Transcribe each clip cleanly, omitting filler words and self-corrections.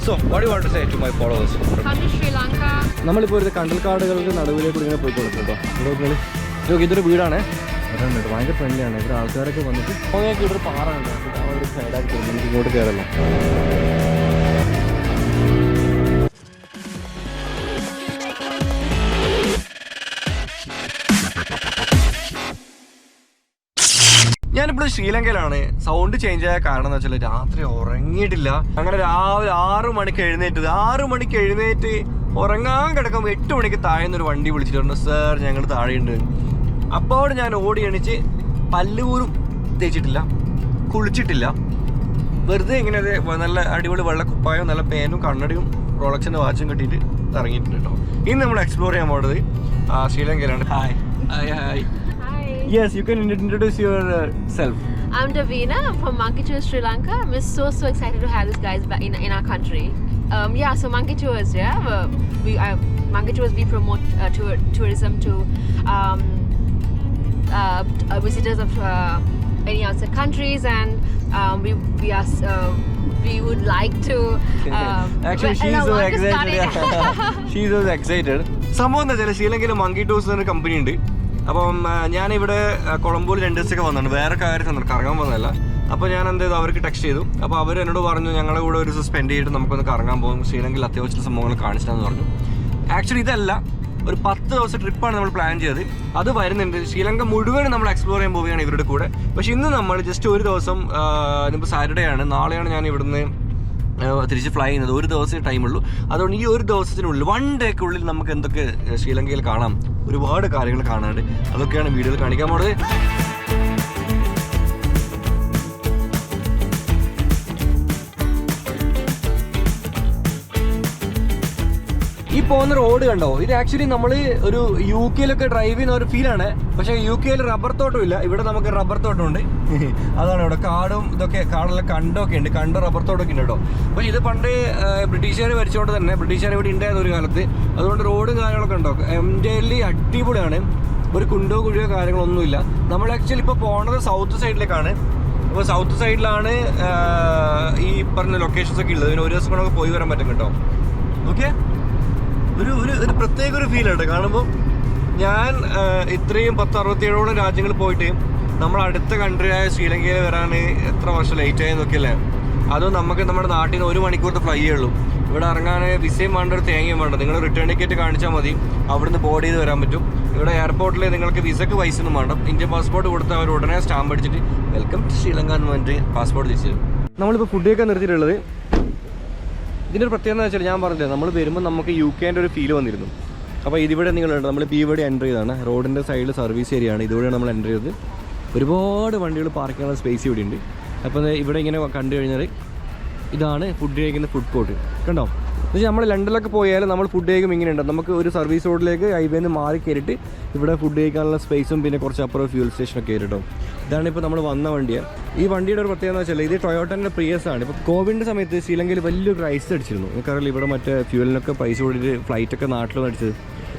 So, what do you want to say to my followers? Come to Sri Lanka. നമ്മളിപ്പോൾ ഒരു കണ്ടൽക്കാടുകൾക്ക് നടുവിലേക്ക് ഇങ്ങനെ പോയിക്കൊടുക്കും കേട്ടോ. ഇതൊരു വീടാണ്, അതുകൊണ്ട് ഭയങ്കര ഫ്രണ്ട്ലിയാണ്. ഇവിടെ ആൾക്കാരൊക്കെ വന്നിട്ട് അങ്ങനെയൊക്കെ ഇവിടെ പാറ ഉണ്ട്, ഒരു സൈഡാക്കി നമുക്ക് ഇങ്ങോട്ട് കയറല്ലോ. ഞാനിപ്പോൾ ശ്രീലങ്കയിലാണ്. സൗണ്ട് ചേഞ്ച് ആയ കാരണം എന്ന് വെച്ചാൽ രാത്രി ഉറങ്ങിയിട്ടില്ല. അങ്ങനെ രാവിലെ 6 മണിക്ക് എഴുന്നേറ്റത്. 6 മണിക്ക് എഴുന്നേറ്റ് ഉറങ്ങാൻ കിടക്കുമ്പോൾ 8 മണിക്ക് താഴെന്നൊരു വണ്ടി വിളിച്ചിട്ടുണ്ട്, സാർ ഞങ്ങൾ താഴെയുണ്ട്. അപ്പോൾ ഞാൻ ഓടി എണിച്ച് പല്ലുപോലും തേച്ചിട്ടില്ല, കുളിച്ചിട്ടില്ല, വെറുതെ ഇങ്ങനെ നല്ല അടിപൊളി വെള്ളക്കുപ്പായും നല്ല പേനും കണ്ണടിയും റോളക്സിൻ്റെ വാച്ചും കെട്ടിയിട്ട് ഇറങ്ങിയിട്ടുണ്ട് കേട്ടോ. ഇന്ന് നമ്മൾ എക്സ്പ്ലോർ ചെയ്യാൻ പോകുന്നത് ശ്രീലങ്കയിലാണ്. Hi hi hi. Yes, you can introduce yourself. I'm Davina. I'm from Monkey Tours, Sri Lanka. I'm so excited to have these guys back in our country. So Monkey Tours, Monkey Tours, we promote tourism to visitors of any outside countries, and we would like to. Actually, she's so excited. She's so excited. സംഭവം എന്താ വെച്ചാൽ ശ്രീലങ്കയിൽ monkey tours എന്നൊരു company ഉണ്ട്. അപ്പം ഞാനിവിടെ കൊളംബോയിൽ 2 ദിവസമൊക്കെ വന്നിട്ടുണ്ട്, വേറെ കാര്യം കറങ്ങാൻ വന്നതല്ല. അപ്പോൾ ഞാൻ എന്ത് ചെയ്തു, അവർക്ക് ടെക്സ്റ്റ് ചെയ്തു. അപ്പോൾ അവർ എന്നോട് പറഞ്ഞു ഞങ്ങളുടെ കൂടെ ഒരു ദിവസം സ്പെൻഡ് ചെയ്തിട്ട് നമുക്കൊന്ന് കറങ്ങാൻ പോകും, ശ്രീലങ്കയിൽ അത്യാവശ്യം സംഭവങ്ങൾ കാണിച്ചിട്ടാന്ന് പറഞ്ഞു. ആക്ച്വലി ഇതല്ല, ഒരു 10 ദിവസം ട്രിപ്പാണ് നമ്മൾ പ്ലാൻ ചെയ്തത്. അത് വരുന്നുണ്ട്. ശ്രീലങ്ക മുഴുവൻ നമ്മൾ എക്സ്പ്ലോർ ചെയ്യാൻ പോവുകയാണ് ഇവരുടെ കൂടെ. പക്ഷേ ഇന്ന് നമ്മൾ ജസ്റ്റ് ഒരു ദിവസം, ഇന്നിപ്പോൾ സാറ്റർഡേ ആണ്, നാളെയാണ് ഞാൻ ഇവിടുന്ന് തിരിച്ച് ഫ്ലൈ ചെയ്യുന്നത്. ഒരു ദിവസമേ ടൈമുള്ളൂ. അതുകൊണ്ട് ഈ ഒരു ദിവസത്തിനുള്ളിൽ 1 ഡേക്കുള്ളിൽ നമുക്ക് എന്തൊക്കെ ശ്രീലങ്കയിൽ കാണാം, ഒരുപാട് കാര്യങ്ങൾ കാണാനുണ്ട്. അതൊക്കെയാണ് വീഡിയോയിൽ കാണിക്കാൻ പോകുന്നത്. ഈ പോകുന്ന റോഡ് കണ്ടോ, ഇത് ആക്ച്വലി നമ്മൾ ഒരു UK ഡ്രൈവ് ചെയ്യുന്ന ഒരു ഫീലാണ്. പക്ഷേ UK റബ്ബർ തോട്ടമില്ല, ഇവിടെ നമുക്ക് റബ്ബർ തോട്ടമുണ്ട്. അതാണ് ഇവിടെ കാടും ഇതൊക്കെ, കാടെല്ലാം കണ്ടൊക്കെ ഉണ്ട്, കണ്ട് റബ്ബർ തോട്ടമൊക്കെ ഉണ്ട് കേട്ടോ. അപ്പോൾ ഇത് പണ്ട് ബ്രിട്ടീഷുകാർ ഭരിച്ചുകൊണ്ട് തന്നെ, ബ്രിട്ടീഷുകാർ ഇവിടെ ഉണ്ടായിരുന്ന ഒരു കാലത്ത്. അതുകൊണ്ട് റോഡും കാര്യങ്ങളൊക്കെ ഉണ്ടോ, എൻ്റെലി അടിപൊളിയാണ്. ഒരു കുണ്ടോ കുഴിയോ കാര്യങ്ങളൊന്നുമില്ല. നമ്മൾ ആക്ച്വലി ഇപ്പോൾ പോകുന്നത് സൗത്ത് സൈഡിലേക്കാണ്. അപ്പോൾ സൗത്ത് സൈഡിലാണ് ഈ പറഞ്ഞ ലൊക്കേഷൻസ് ഒക്കെ ഉള്ളത്. ഒരു ദിവസം കൂടെ പോയി വരാൻ പറ്റും കേട്ടോ. ഓക്കെ, ഒരു പ്രത്യേക ഒരു ഫീലാണ് കാണുമ്പോൾ. ഞാൻ ഇത്രയും 10-67 രാജ്യങ്ങളിൽ പോയിട്ട് നമ്മൾ അടുത്ത കൺട്രിയായ ശ്രീലങ്കയിൽ വരാൻ എത്ര വർഷം ലേറ്റ് ആയെന്നൊക്കെയല്ലേ. അതും നമുക്ക് നമ്മുടെ നാട്ടിൽ നിന്ന് 1 മണിക്കൂറത്തെ ഫ്ലൈ ചെയ്യുള്ളൂ. ഇവിടെ ഇറങ്ങാൻ വിസയും വേണ്ട, ഒരു തേങ്ങയും വേണ്ട. നിങ്ങൾ റിട്ടേൺ ടിക്കറ്റ് കാണിച്ചാൽ മതി, അവിടുന്ന് ബോർഡ് ചെയ്ത് വരാൻ പറ്റും. ഇവിടെ എയർപോർട്ടിൽ നിങ്ങൾക്ക് വിസക്ക് പൈസ ഒന്നും വേണ്ട. ഇന്ത്യൻ പാസ്പോർട്ട് കൊടുത്ത് അവർ ഉടനെ സ്റ്റാമ്പ് അടിച്ചിട്ട് വെൽക്കം ടു ശ്രീലങ്ക എന്ന് പറഞ്ഞിട്ട് പാസ്പോർട്ട് തിരിച്ചു തരും. നമ്മളിപ്പോൾ ഫുഡ് കഴിക്കാൻ നിർത്തിയിട്ടുള്ളത്. ഇതിൻ്റെ ഒരു പ്രത്യേകത എന്ന് വെച്ചാൽ, ഞാൻ പറഞ്ഞില്ലേ, നമ്മൾ വരുമ്പോൾ നമുക്ക് UK ഒരു ഫീല് വന്നിരുന്നു. അപ്പോൾ ഇതിവിടെ നിങ്ങളുണ്ട്, നമ്മളിപ്പോൾ ഈ വഴി എൻ്റർ ചെയ്താണ്. റോഡിൻ്റെ സൈഡിൽ സർവീസ് ഏരിയ ആണ്, ഇതുവഴിയാണ് നമ്മൾ എൻ്റർ ചെയ്തത്. ഒരുപാട് വണ്ടികൾ പാർക്ക് ചെയ്യാനുള്ള സ്പേസ് ഇവിടെ ഉണ്ട്. അപ്പോൾ ഇവിടെ ഇങ്ങനെ കണ്ടു കഴിഞ്ഞാൽ ഇതാണ് ഫുഡ് കഴിക്കുന്ന ഫുഡ് കോർട്ട്. കണ്ടോ, എന്നുവെച്ചാൽ നമ്മൾ ലണ്ടനിലൊക്കെ പോയാലും നമ്മൾ ഫുഡ് കഴിക്കുമ്പോൾ ഇങ്ങനെയുണ്ട്. നമുക്ക് ഒരു സർവീസ് റോഡിലേക്ക് ഹൈവേന്ന് മാറി കയറിയിട്ട് ഇവിടെ ഫുഡ് കഴിക്കാനുള്ള സ്പേസും പിന്നെ കുറച്ച് അപ്പുറം ഫ്യൂൽ സ്റ്റേഷനൊക്കെ കയറിട്ടോ. ഇതാണ് ഇപ്പോൾ നമ്മൾ വന്ന വണ്ടിയാണ്. ഈ വണ്ടിയുടെ ഒരു പ്രത്യേകത എന്ന് വെച്ചാൽ, ഇത് ടൊയോട്ടൻ്റെ പ്രിയസ് ആണ്. ഇപ്പോൾ കോവിഡിൻ്റെ സമയത്ത് ശ്രീലങ്കയിൽ വലിയൊരു ക്രൈസിസ് അടിച്ചിരുന്നു. എനിക്കറിയില്ല, ഇവിടെ മറ്റേ ഫ്യൂലിനൊക്കെ പൈസ കൂടിയിട്ട് ഫ്ലൈറ്റൊക്കെ നാട്ടിലൊന്നും അടിച്ചത്.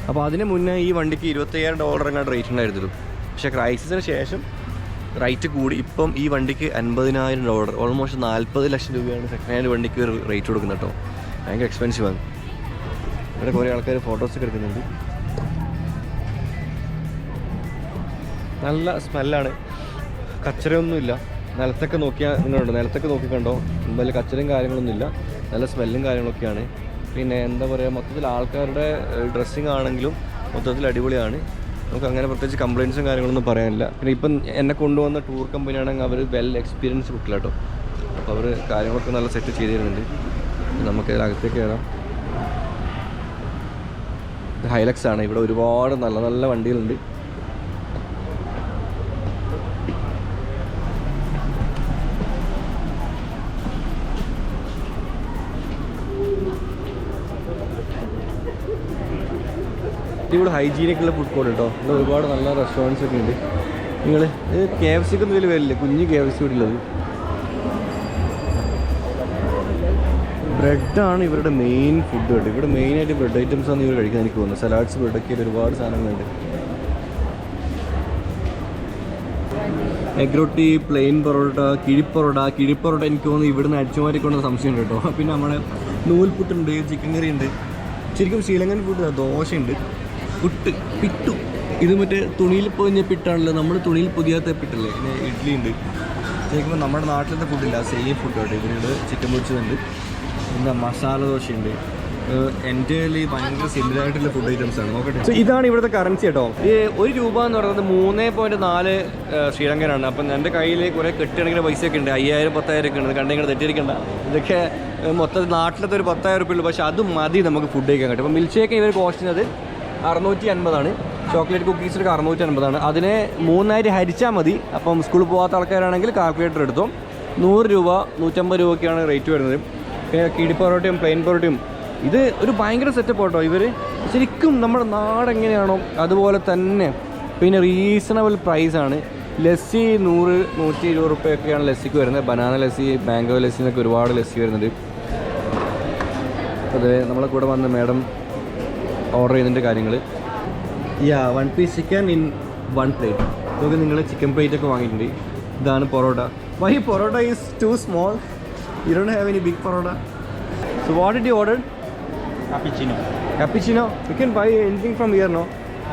അപ്പോൾ അതിന് മുന്നേ ഈ വണ്ടിക്ക് $25,000 എങ്ങാണ്ട് റേറ്റ് ഉണ്ടായിരുന്നുള്ളൂ. പക്ഷേ ക്രൈസിസിന് ശേഷം റേറ്റ് കൂടി. ഇപ്പം ഈ വണ്ടിക്ക് $50,000, ഓൾമോസ്റ്റ് 40 ലക്ഷം രൂപയാണ് സെക്കൻഡ് ഹാൻഡ് വണ്ടിക്ക് ഒരു റേറ്റ് കൊടുക്കുന്നത് കേട്ടോ. ഭയങ്കര എക്സ്പെൻസീവാണ്. ഇവിടെ കുറേ ആൾക്കാർ ഫോട്ടോസൊക്കെ എടുക്കുന്നുണ്ട്. നല്ല സ്മെല്ലാണ്, കച്ചറയൊന്നുമില്ല. നിലത്തൊക്കെ നോക്കിയാൽ നിങ്ങളുണ്ട്, നിലത്തൊക്കെ നോക്കിക്കണ്ടോ, വലിയ കച്ചറയും കാര്യങ്ങളൊന്നുമില്ല, നല്ല സ്മെല്ലും കാര്യങ്ങളൊക്കെയാണ്. പിന്നെ എന്താ പറയുക, മൊത്തത്തിൽ ആൾക്കാരുടെ ഡ്രസ്സിങ് ആണെങ്കിലും മൊത്തത്തിൽ അടിപൊളിയാണ്. നമുക്ക് അങ്ങനെ പ്രത്യേകിച്ച് കംപ്ലയിൻസും കാര്യങ്ങളൊന്നും പറയാനില്ല. പിന്നെ ഇപ്പം എന്നെ കൊണ്ടുവന്ന ടൂർ കമ്പനിയാണെങ്കിൽ അവർ വെൽ എക്സ്പീരിയൻസ് കിട്ടില്ല കേട്ടോ. അപ്പോൾ അവർ കാര്യങ്ങളൊക്കെ നല്ല സെറ്റ് ചെയ്ത് തരുന്നുണ്ട്. നമുക്ക് ഇതിനകത്തേക്ക് കയറാം. ഹൈലക്സ് ആണ്. ഇവിടെ ഒരുപാട് നല്ല നല്ല വണ്ടികളുണ്ട്. ഇവിടെ ഹൈജീനിക്കുള്ള ഫുഡ് കോർട്ട് കേട്ടോ. ഇവിടെ ഒരുപാട് നല്ല റെസ്റ്റോറൻറ്റ്സ് ഒക്കെ ഉണ്ട്. നിങ്ങൾ ഇത് KFC ഒന്നും വലിയ വരില്ല, കുഞ്ഞ് KFC കൂടി ഉള്ളത്. ബ്രെഡാണ് ഇവരുടെ മെയിൻ ഫുഡ് കേട്ടോ. ഇവിടെ മെയിനായിട്ട് ബ്രെഡ് ഐറ്റംസ് ആണ് ഇവർ കഴിക്കാൻ എനിക്ക് തോന്നുന്നത്. സലാഡ്സ്, ബ്രെഡൊക്കെ ഒരുപാട് സാധനങ്ങളുണ്ട്. എഗ് റൊട്ടി, പ്ലെയിൻ പൊറോട്ട, കിഴിപ്പൊറോട്ട എനിക്ക് തോന്നുന്നു ഇവിടുന്ന് അടിച്ചുമാറ്റിക്കൊണ്ട സംശയമുണ്ട് കേട്ടോ. പിന്നെ നമ്മുടെ നൂൽപുട്ടുണ്ട്, ചിക്കൻ കറി ഉണ്ട്. ശരിക്കും ശ്രീലങ്കൻ ഫുഡ് ദോശയുണ്ട്, പുട്ട്, പിട്ടു. ഇത് മറ്റേ തുണിയിൽ പൊതിഞ്ഞ പിട്ടാണല്ലോ, നമ്മൾ തുണിയിൽ പൊതിയാത്ത പിട്ടല്ലേ. പിന്നെ ഇഡ്ഡലി ഉണ്ട്. ശരിക്കും നമ്മുടെ നാട്ടിലത്തെ ഫുഡില്ല, സെയിം ഫുഡ് കേട്ടോ. ഇതിനോട് ചിക്കൻ പൊരിച്ചതുണ്ട്, എന്താ മസാല ദോശയുണ്ട്. എൻ്റെ ഭയങ്കര സിമിലർ ആയിട്ടുള്ള ഫുഡ് ഐറ്റംസ് ആണ്. നോക്കട്ടെ. ഇതാണ് ഇവിടുത്തെ കറൻസി കേട്ടോ. ഈ ₹1 എന്ന് പറയുന്നത് 3.4 ശ്രീലങ്കനാണ്. അപ്പം എൻ്റെ കയ്യിൽ കുറേ കെട്ടിടങ്ങിയ പൈസയൊക്കെ ഉണ്ട്, 5000, 10,000 ഒക്കെ ഉണ്ട്. കണ്ടെങ്കിൽ തെറ്റിയിരിക്കണ്ട. ഇതൊക്കെ മൊത്തത്തിൽ നാട്ടിലത്തെ ഒരു 10,000 ഉള്ളൂ. പക്ഷേ അത് മതി നമുക്ക് ഫുഡ് കഴിക്കാൻ കേട്ടോ. അപ്പം മിൽക്ക് ഷേക്ക് ഇവർ കോസ്റ്റ് ചെയ്യുന്നത് 650. ചോക്ലേറ്റ് കുക്കീസിനൊക്കെ 650. അതിനെ 3 ഹരിച്ചാൽ മതി. അപ്പം സ്കൂളിൽ പോകാത്ത ആൾക്കാരാണെങ്കിൽ കാൽക്കുലേറ്റർ എടുത്തോ. ₹100, ₹150 റേറ്റ് വരുന്നത്. പിന്നെ കിടി പൊറോട്ടയും പ്ലെയിൻ പൊറോട്ടയും. ഇത് ഒരു ഭയങ്കര സെറ്റപ്പ് കേട്ടോ. ഇവർ ശരിക്കും നമ്മുടെ നാടെങ്ങനെയാണോ അതുപോലെ തന്നെ. പിന്നെ റീസണബിൾ പ്രൈസാണ്. ലസ്സി 100-120 റുപ്യൊക്കെയാണ് ലസ്സിക്ക് വരുന്നത്. ബനാന ലസ്സി, മാംഗോ ലസ്സി എന്നൊക്കെ ഒരുപാട് ലസ്സി വരുന്നുണ്ട്. അതെ, നമ്മളെ കൂടെ വന്ന മാഡം ഓർഡർ ചെയ്യുന്നതിൻ്റെ കാര്യങ്ങൾ. 1 piece ചിക്കൻ ഇൻ 1 plate. നമുക്ക് നിങ്ങൾ ചിക്കൻ പ്ലേറ്റ് ഒക്കെ വാങ്ങിയിട്ടുണ്ട്. ഇതാണ് parotta. Why parotta is too small? You don't have any big parotta. So what did you order? Cappuccino. Cappuccino? You can buy anything from here, no?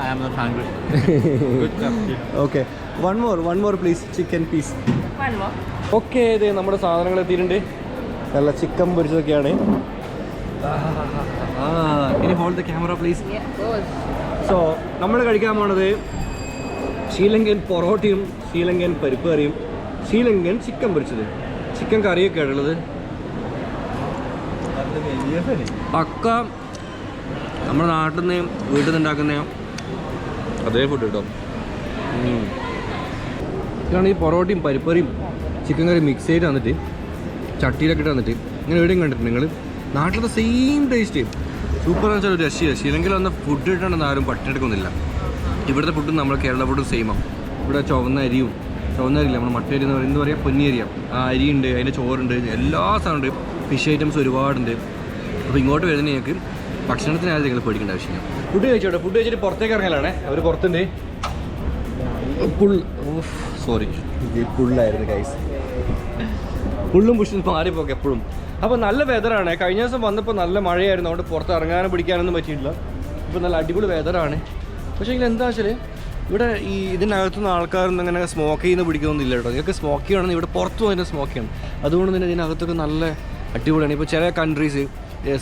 I am not hungry. Good cappuccino. Okay. One more please. Chicken piece. One more. Okay, ഇത് നമ്മുടെ സാധനങ്ങൾ എത്തിയിട്ടുണ്ട്. നല്ല chicken പൊരിച്ചതൊക്കെയാണ്. Can you hold the camera please? Yeah, of course. So നമ്മൾ കഴിക്കാൻ പോണത് ശ്രീലങ്കൻ പൊറോട്ടയും ശ്രീലങ്കൻ പരിപ്പ് കറിയും ശ്രീലങ്കൻ ചിക്കൻ പൊരിച്ചത്. ചിക്കൻ കറിയൊക്കെയാണ് ഉള്ളത്. പക്ക നമ്മുടെ നാട്ടിൽ നിന്ന് വീട്ടിൽ നിന്ന് ഉണ്ടാക്കുന്ന അതേ ഫുഡ് കേട്ടോ. ഇതാണ് ഈ പൊറോട്ടയും പരിപ്പറിയും ചിക്കൻ കറി മിക്സ് ചെയ്ത് തന്നിട്ട് ചട്ടിയിലൊക്കെ ഇട്ട് തന്നിട്ട്. ഇങ്ങനെ എവിടെയും കണ്ടിട്ടുണ്ട് നിങ്ങൾ? നാട്ടിലത്തെ സെയിം ടേസ്റ്റ്. സൂപ്പർ എന്ന് വെച്ചാൽ ഒരു രക്ഷയില്ല. ശ്രീലങ്കയിൽ വന്ന ഫുഡ് കിട്ടണമെന്ന് ആരും പട്ടിയെടുക്കുന്നില്ല. ഇവിടുത്തെ ഫുഡും നമ്മുടെ കേരള ഫുഡും സെയിമാണ്. ഇവിടെ ചുവന്ന അരിയും, ചുവന്ന അരിയില്ല, നമ്മൾ മട്ട അരി എന്ന് പറയുന്നത്, എന്താ പറയുക, പൊന്നി അരിയാണ്. ആ അരിയുണ്ട്, അതിൻ്റെ ചോറുണ്ട്, എല്ലാ സാധനമുണ്ട്. ഫിഷ് ഐറ്റംസ് ഒരുപാടുണ്ട്. അപ്പോൾ ഇങ്ങോട്ട് വരുന്ന ഞങ്ങൾക്ക് ഭക്ഷണത്തിനായാലും നിങ്ങൾ പേടിക്കേണ്ട ആവശ്യമില്ല. ഫുഡ് കഴിച്ചോട്ടെ. ഫുഡ് കഴിച്ചിട്ട് പുറത്തേക്ക് ഇറങ്ങലാണേ. അവർ പുറത്തുണ്ട്. Sorry, പുള്ളായിരുന്നു guys. പുള്ളും പുഷും മാറിപ്പോക്കെ എപ്പോഴും. അപ്പോൾ നല്ല വെതറാണ്. കഴിഞ്ഞ ദിവസം വന്നപ്പോൾ നല്ല മഴയായിരുന്നു, അതുകൊണ്ട് പുറത്ത് ഇറങ്ങാനും പിടിക്കാനൊന്നും പറ്റിയിട്ടില്ല. ഇപ്പോൾ നല്ല അടിപൊളി വെതറാണ്. പക്ഷേ എങ്കിൽ എന്താ വെച്ചാൽ ഇവിടെ ഈ ഇതിനകത്തുനിന്ന് ആൾക്കാരൊന്നും അങ്ങനെ സ്മോക്ക് ചെയ്യുന്ന പിടിക്കുന്നൊന്നുമില്ല കേട്ടോ. നിങ്ങൾക്ക് സ്മോക്ക് ചെയ്യണമെന്ന് ഇവിടെ പുറത്തു പോയി സ്മോക്ക് ചെയ്യണം. അതുകൊണ്ട് തന്നെ ഇതിനകത്തൊക്കെ നല്ല അടിപൊളിയാണ്. ഇപ്പോൾ ചില കൺട്രീസ്,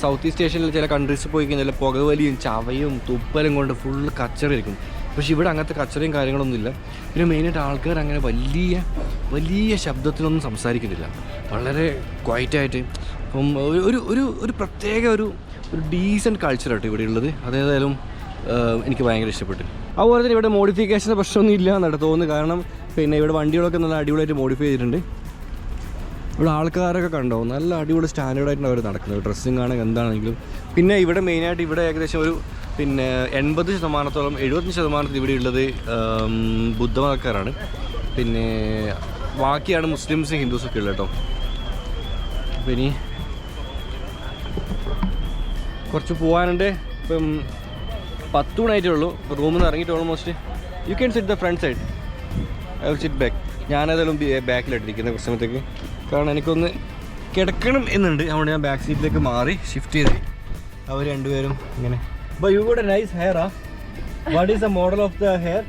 സൗത്ത് ഈസ്റ്റ് ഏഷ്യയിൽ ചില കൺട്രീസ് പോയി കഴിഞ്ഞാൽ പുകവലിയും ചവയും തുപ്പലും കൊണ്ട് ഫുള്ള് കച്ചറയായിരിക്കും. പക്ഷേ ഇവിടെ അങ്ങനത്തെ കച്ചറയും കാര്യങ്ങളൊന്നുമില്ല. പിന്നെ മെയിനായിട്ട് ആൾക്കാർ അങ്ങനെ വലിയ ശബ്ദത്തിലൊന്നും സംസാരിക്കുന്നില്ല. വളരെ ക്വയറ്റായിട്ട്. അപ്പം ഒരു പ്രത്യേക ഒരു ഡീസൻറ്റ് കൾച്ചറായിട്ട് ഇവിടെ ഉള്ളത്. അതേതായാലും എനിക്ക് ഭയങ്കര ഇഷ്ടപ്പെട്ടു. അതുപോലെ തന്നെ ഇവിടെ മോഡിഫിക്കേഷൻ്റെ പ്രശ്നമൊന്നും ഇല്ല എന്നാണ് തോന്നുന്നത്. കാരണം പിന്നെ ഇവിടെ വണ്ടികളൊക്കെ നല്ല അടിപൊളിയായിട്ട് മോഡിഫൈ ചെയ്തിട്ടുണ്ട്. ഇവിടെ ആൾക്കാരൊക്കെ കണ്ടോ, നല്ല അടിപൊളി സ്റ്റാൻഡേർഡായിട്ടാണ് അവർ നടക്കുന്നത്. ഡ്രസ്സിങ് ആണെങ്കിൽ എന്താണെങ്കിലും. പിന്നെ ഇവിടെ മെയിനായിട്ട് ഇവിടെ ഏകദേശം ഒരു 80%-ഓളം 75% ഇവിടെ ഉള്ളത് ബുദ്ധമതക്കാരാണ്. പിന്നെ ബാക്കിയാണ് മുസ്ലിംസും ഹിന്ദുസൊക്കെ ഉള്ളത് കേട്ടോ. അപ്പോൾ ഇനി കുറച്ച് പോകാനുണ്ട്. ഇപ്പം 10 മണിയായിട്ടേ ഉള്ളൂ. റൂമിൽ നിന്ന് ഇറങ്ങിയിട്ട് almost. You can sit the front side, I will sit back. ഞാനേതായാലും ബാക്കിലായിട്ടിരിക്കുന്നത് കുറച്ച് സമയത്തേക്ക്. കാരണം എനിക്കൊന്ന് കിടക്കണം എന്നുണ്ട്. അതുകൊണ്ട് ഞാൻ ബാക്ക് സീറ്റിലേക്ക് മാറി ഷിഫ്റ്റ് ചെയ്ത്. അവർ രണ്ടുപേരും ഇങ്ങനെ. But you got a nice hair, huh? What is the model of the hair?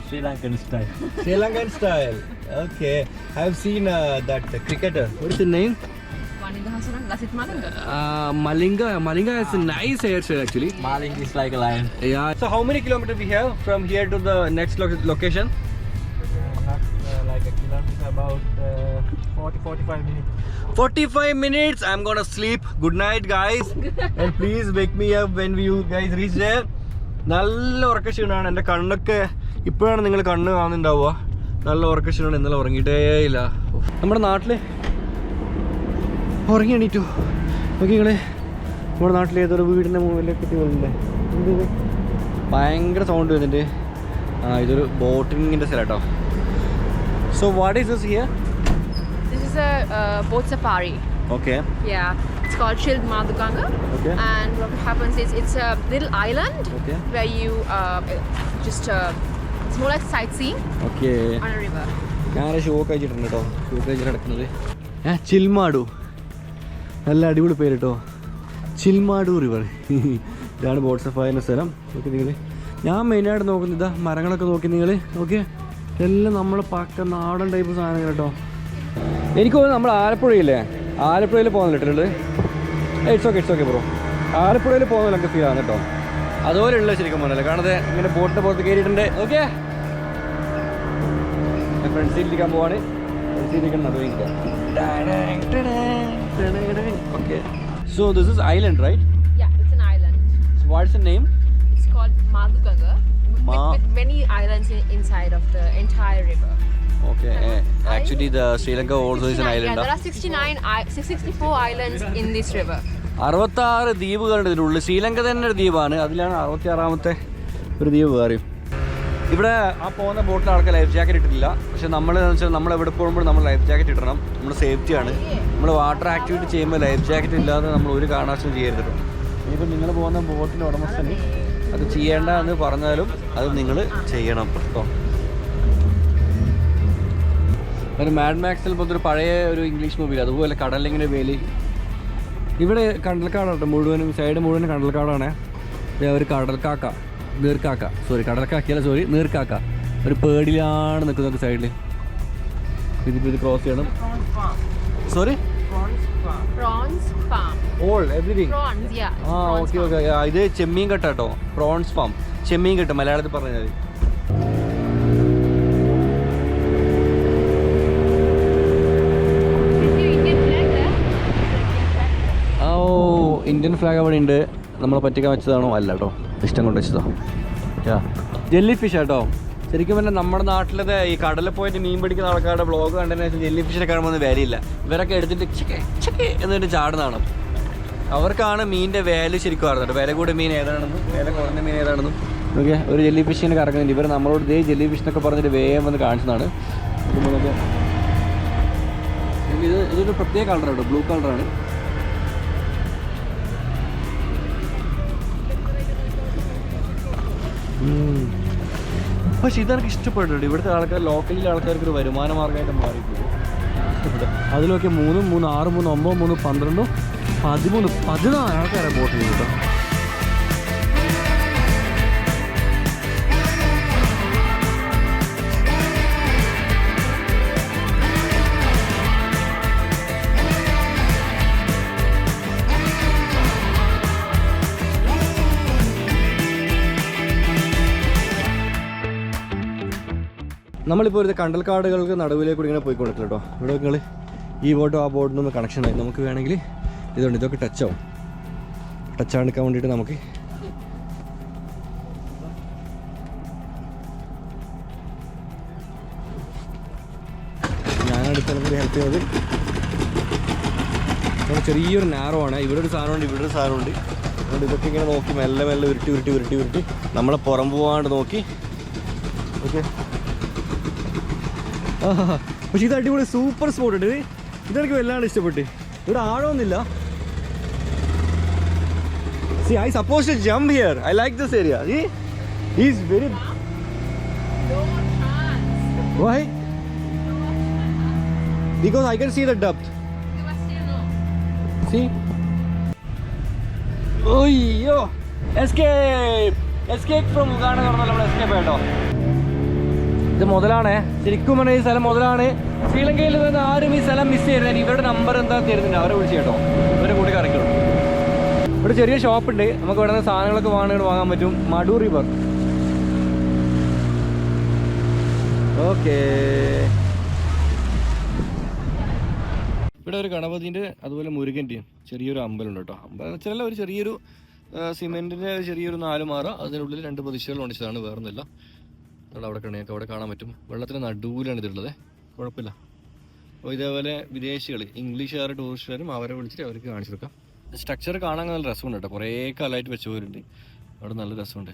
Sri Lankan style. Sri Lankan style. Okay. I have seen that cricketer. What is the name? Malinga. Malinga has a nice hairstyle actually. Maling is like a lion. Yeah. So how many kilometers we have from here to the next location? Like a kilometer, about 40-45 minutes. 45 minutes. I'm gonna sleep. Good night, guys. And please wake me up when you guys reach there. നല്ല ഉറക്കക്ഷീണമാണ്. എൻ്റെ കണ്ണൊക്കെ ഇപ്പോഴാണ് നിങ്ങൾ കണ്ണ് കാണുന്നുണ്ടാവുക. നല്ല ഉറക്കക്ഷീണമാണ്. ഇന്നലെ ഉറങ്ങിയിട്ടേ ഇല്ല. നമ്മുടെ നാട്ടിൽ ഉറങ്ങി എണീറ്റു. നോക്കി നിങ്ങൾ, നമ്മുടെ നാട്ടിൽ ഏതൊരു വീടിൻ്റെ മുകളിലേക്ക് എത്തിക്കൊണ്ടില്ലേ, ഭയങ്കര സൗണ്ട് വരുന്നുണ്ട്. ഇതൊരു ബോട്ടിങ്ങിൻ്റെ സ്ഥലം കേട്ടോ. So what is this here? This is a boat safari. Okay. Yeah, it's called Chilled Madhuganga. Okay. And what happens is it's a little island. Okay. Where you just it's more like sightseeing. Okay. On a river. ഞാൻ shoe കഴിച്ചിട്ടുണ്ട് കേട്ടോ. Shoe കഴിച്ചിട്ട് നടക്കുന്നത് ചിൽമാടു. നല്ല അടിപൊളി പേര് കേട്ടോ, ചിൽമാഡു river. ഇതാണ് ബോട്ട് സഫാരിൻ്റെ സ്ഥലം. നോക്കി നിങ്ങൾ, ഞാൻ മെയിനായിട്ട് നോക്കുന്നത് ഇതാ മരങ്ങളൊക്കെ നോക്കി നിങ്ങൾ നോക്കിയേ, എല്ലാം നമ്മൾ പക്ക നാടൻ ടൈപ്പ് സാധനങ്ങൾ കേട്ടോ. എനിക്ക് തോന്നുന്നു നമ്മൾ ആലപ്പുഴയില്ലേ, ആലപ്പുഴയിൽ പോകുന്നില്ല ഇട്ടിട്ടുണ്ട്. ഇറ്റ്സ് ഓക്കെ ബ്രോ, ആലപ്പുഴയിൽ പോകുന്നില്ല നമുക്ക് ഫീൽ ആണ് കേട്ടോ. അതുപോലെയുള്ള ശരിക്കും പറഞ്ഞല്ലേ, കാണാതെ ഇങ്ങനെ ബോട്ടിൻ്റെ പുറത്ത് കയറിയിട്ടുണ്ട്. ഓക്കെ, ഞാൻ ഫ്രണ്ട് സീറ്റിലിരിക്കാൻ പോവാണ്. Front സീറ്റിലിരിക്കാൻ നടുവിരിക്കാം. Okay, so this is island, right? Yeah, it's an island. So what's the name? It's called Madhuganga, Ma- with many islands inside of the entire river. Okay, actually the Sri Lanka also is an 69, island. yeah, there are 64 islands in this river. 66 ദ്വീപുകളുണ്ട് ഇതിനുള്ളിൽ. ശ്രീലങ്ക തന്നെ ഒരു ദ്വീപാണ്, അതിലാണ് 66ാമത്തെ ഒരു ദ്വീപ് വേറെയും. ഇവിടെ ആ പോകുന്ന ബോട്ടിൽ ആൾക്ക് ലൈഫ് ജാക്കറ്റ് ഇട്ടിട്ടില്ല. പക്ഷെ നമ്മൾ എന്ന് വെച്ചാൽ നമ്മൾ എവിടെ പോകുമ്പോഴും നമ്മൾ ലൈഫ് ജാക്കറ്റ് ഇടണം, നമ്മുടെ സേഫ്റ്റിയാണ്. നമ്മൾ വാട്ടർ ആക്ടിവിറ്റി ചെയ്യുമ്പോൾ ലൈഫ് ജാക്കറ്റ് ഇല്ലാതെ നമ്മൾ ഒരു കാരണവശാലും ചെയ്യരുത്. ഇനിയിപ്പോൾ നിങ്ങൾ പോകുന്ന ബോട്ടിൻ്റെ ഉടമസ്ഥന് അത് ചെയ്യേണ്ട എന്ന് പറഞ്ഞാലും അത് നിങ്ങൾ ചെയ്യണം കേട്ടോ. ഒരു മാഡ് മാക്സിൽ പോലത്തെ ഒരു പഴയ ഒരു ഇംഗ്ലീഷ് മൂവിയിൽ അതുപോലെ കടലിങ്ങനെ വേലി. ഇവിടെ കണ്ടൽക്കാടാണ് മുഴുവനും, സൈഡ് മുഴുവനും കണ്ടൽക്കാടാണ്. ഒരു കടൽക്കാക്ക, നീർക്കാക്ക, നീർക്കാക്ക ഒരു പേടിയിലാണ് നിൽക്കുന്നത് സൈഡിൽ. ഇത് ക്രോസ് ചെയ്യണം. Sorry, Prawns farm. All everything. Prawns, yeah. ആ ഓക്കെ ഓക്കെ. ഇത് ചെമ്മീൻ കെട്ട കേട്ടോ, പ്രോൺസ് ഫാം. ചെമ്മീൻ കെട്ട് മലയാളത്തിൽ പറഞ്ഞാൽ. ഓ, ഇന്ത്യൻ ഫ്ലാഗ് അവിടെ ഉണ്ട്. നമ്മളെ പറ്റിക്കാൻ വെച്ചതാണോ? അല്ല കേട്ടോ, ഇഷ്ടം കൊണ്ട് വെച്ചതോ. ജെല്ലി ഫിഷ് കേട്ടോ. ശരിക്കും പറഞ്ഞാൽ നമ്മുടെ നാട്ടിലത്തെ ഈ കടലിൽ പോയിട്ട് മീൻ പിടിക്കുന്ന ആൾക്കാരുടെ ബ്ലോഗ് കണ്ടതിന് ശേഷം ജെല്ലി ഫിഷിനെ കാണുമ്പോൾ വിലയില്ല. ഇവരൊക്കെ എടുത്തിട്ട് ചക്കെ എന്നിട്ട് ചാടുന്നതാണ്. അവർക്കാണ് മീനിൻ്റെ വാല്യൂ ശരിക്കും അറിഞ്ഞിട്ട്, വില കൂടിയ മീൻ ഏതാണെന്നും വില കുറഞ്ഞ മീൻ ഏതാണെന്നും. ഓക്കെ, ഒരു ജെല്ലി ഫിഷിനെ കറങ്ങുന്നുണ്ട്. ഇവർ നമ്മളോട് ഇതേ ജെല്ലി ഫിഷ് എന്നൊക്കെ പറഞ്ഞിട്ട് വേഗം വന്ന് കാണിച്ചതാണ്. ഇതൊരു പ്രത്യേക കളറാണ് കേട്ടോ, ബ്ലൂ കളറാണ്. പക്ഷെ ഇതെനിക്ക് ഇഷ്ടപ്പെട്ടിട്ടുണ്ട്. ഇവിടുത്തെ ആൾക്കാർ, ലോക്കലിലെ ആൾക്കാർക്ക് ഒരു വരുമാന മാർഗ്ഗമായിട്ട് മാറിയിട്ടുണ്ട്. അതിലൊക്കെ 3, 6, 3, 9, 3, 12, 13, 14 ആൾക്കാരെ ബോട്ടിൽ കേട്ടോ. നമ്മളിപ്പോൾ ഒരു കണ്ടൽക്കാടുകൾക്ക് നടുവിലേക്ക് ഇങ്ങനെ പോയിക്കൊണ്ടിരിക്കും കേട്ടോ. ഇവിടെ നിങ്ങൾ ഈ ബോട്ടും ആ ബോട്ടിനും ഒന്ന് കണക്ഷനായി നമുക്ക് വേണമെങ്കിൽ ഇതുണ്ട്, ഇതൊക്കെ ടച്ചാവും. ടച്ചാണെടുക്കാൻ വേണ്ടിയിട്ട് നമുക്ക് ഞാനടുത്ത് നമുക്ക് ഹെൽപ്പ് ചെയ്യുന്നത്. നമുക്ക് ചെറിയൊരു നാരോ ആണ്. ഇവിടെ ഒരു സാധനമുണ്ട്, ഇവിടെ ഒരു സാധനമുണ്ട്. അതുകൊണ്ട് ഇതൊക്കെ ഇങ്ങനെ നോക്കി മെല്ലെ മെല്ലെ ഉരുട്ടി നമ്മളെ പുറം പോവാണ്ട് നോക്കി. ഓക്കെ, പക്ഷെ ഇത് അടിപൊളി സൂപ്പർ സ്പോട്ട് ഉണ്ട്. ഇതെനിക്ക് വല്ലാണ്ട് ഇഷ്ടപ്പെട്ട്. ഇവിടെ ആഴമൊന്നുമില്ല. See, I supposed to jump here. I like this area. See? He's very... No chance. Why? Because I can see the depth. You must say no. See? Oh, yo! Escape! Escape from Uganda എന്ന് പറഞ്ഞാൽ നമ്മൾ escape കേട്ടോ. ഇത് മുതലാണ്, ശരിക്കും പറഞ്ഞാൽ ഈ സ്ഥലം മുതലാണ്. ശ്രീലങ്കയിൽ നിന്ന് ആരും ഈ സ്ഥലം മിസ് ചെയ്തത്. ഇവരുടെ നമ്പർ എന്താ തരുന്നില്ല, അവരെ വിളിച്ച് കേട്ടോ. ഇവരെ കൂടി കറക്കിയുള്ളൂ. ഇവിടെ ചെറിയ ഷോപ്പുണ്ട്, നമുക്ക് ഇവിടെ നിന്ന് സാധനങ്ങളൊക്കെ വാങ്ങാൻ പറ്റും. മഡു റിവർ. ഓക്കേ, ഇവിടെ ഒരു ഗണപതിൻ്റെ അതുപോലെ മുരുകൻ്റെയും ചെറിയൊരു അമ്പലമുണ്ട് കേട്ടോ. അമ്പലം വെച്ചാൽ ഒരു ചെറിയൊരു സിമെൻറ്റിൻ്റെ ചെറിയൊരു 4 മാറ, അതിനുള്ളിൽ 2 പ്രതിഷ്ഠകൾ ഉണ്ടിച്ചതാണ്, വേറൊന്നുമില്ല. അവിടെ കണിയൊക്കെ അവിടെ കാണാൻ പറ്റും. വെള്ളത്തിന് നടുവിലാണ് ഇതുള്ളത്, കുഴപ്പമില്ല. അപ്പോൾ ഇതേപോലെ വിദേശികൾ, ഇംഗ്ലീഷുകാർ, ടൂറിസ്റ്റുകാരും അവരെ വിളിച്ചിട്ട് അവർക്ക് കാണിച്ചു കൊടുക്കാം. സ്ട്രക്ചർ കാണാൻ നല്ല രസമുണ്ട് കേട്ടോ. കുറേ കാലമായിട്ട് വെച്ച് പോരുന്നുണ്ട്, അവിടെ നല്ല രസമുണ്ട്.